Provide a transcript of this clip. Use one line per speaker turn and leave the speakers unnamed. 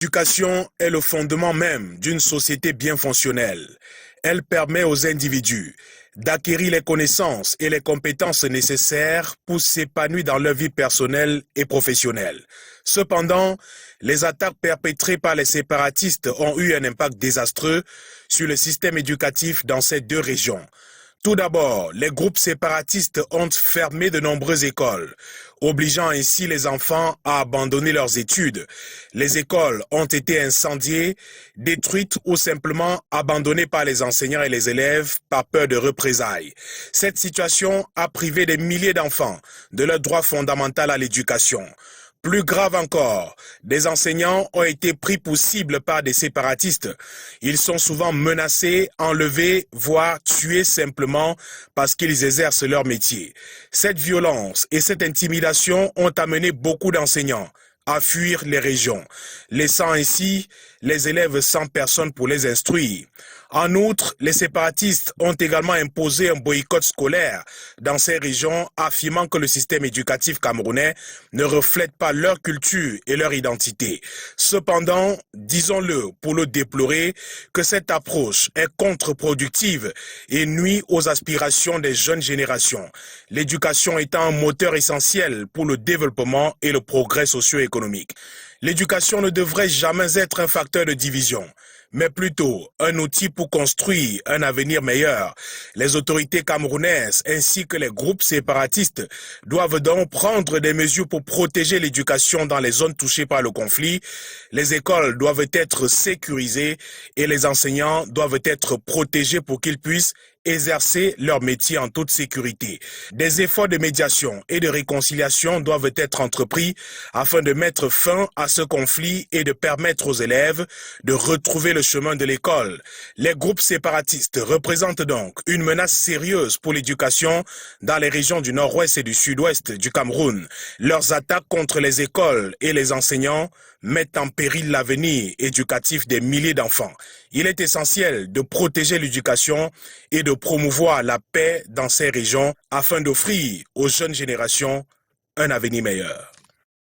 L'éducation est le fondement même d'une société bien fonctionnelle. Elle permet aux individus d'acquérir les connaissances et les compétences nécessaires pour s'épanouir dans leur vie personnelle et professionnelle. Cependant, les attaques perpétrées par les séparatistes ont eu un impact désastreux sur le système éducatif dans ces deux régions. Tout d'abord, les groupes séparatistes ont fermé de nombreuses écoles, obligeant ainsi les enfants à abandonner leurs études. Les écoles ont été incendiées, détruites ou simplement abandonnées par les enseignants et les élèves par peur de représailles. Cette situation a privé des milliers d'enfants de leur droit fondamental à l'éducation. Plus grave encore, des enseignants ont été pris pour cible par des séparatistes. Ils sont souvent menacés, enlevés, voire tués simplement parce qu'ils exercent leur métier. Cette violence et cette intimidation ont amené beaucoup d'enseignants à fuir les régions, laissant ainsi les élèves sans personne pour les instruire. En outre, les séparatistes ont également imposé un boycott scolaire dans ces régions, affirmant que le système éducatif camerounais ne reflète pas leur culture et leur identité. Cependant, disons-le pour le déplorer, que cette approche est contre-productive et nuit aux aspirations des jeunes générations, l'éducation étant un moteur essentiel pour le développement et le progrès socio-économique. L'éducation ne devrait jamais être un facteur de division, mais plutôt un outil pour construire un avenir meilleur. Les autorités camerounaises ainsi que les groupes séparatistes doivent donc prendre des mesures pour protéger l'éducation dans les zones touchées par le conflit. Les écoles doivent être sécurisées et les enseignants doivent être protégés pour qu'ils puissent exercer leur métier en toute sécurité. Des efforts de médiation et de réconciliation doivent être entrepris afin de mettre fin à ce conflit et de permettre aux élèves de retrouver le chemin de l'école. Les groupes séparatistes représentent donc une menace sérieuse pour l'éducation dans les régions du nord-ouest et du sud-ouest du Cameroun. Leurs attaques contre les écoles et les enseignants mettent en péril l'avenir éducatif des milliers d'enfants. Il est essentiel de protéger l'éducation et de promouvoir la paix dans ces régions afin d'offrir aux jeunes générations un avenir meilleur.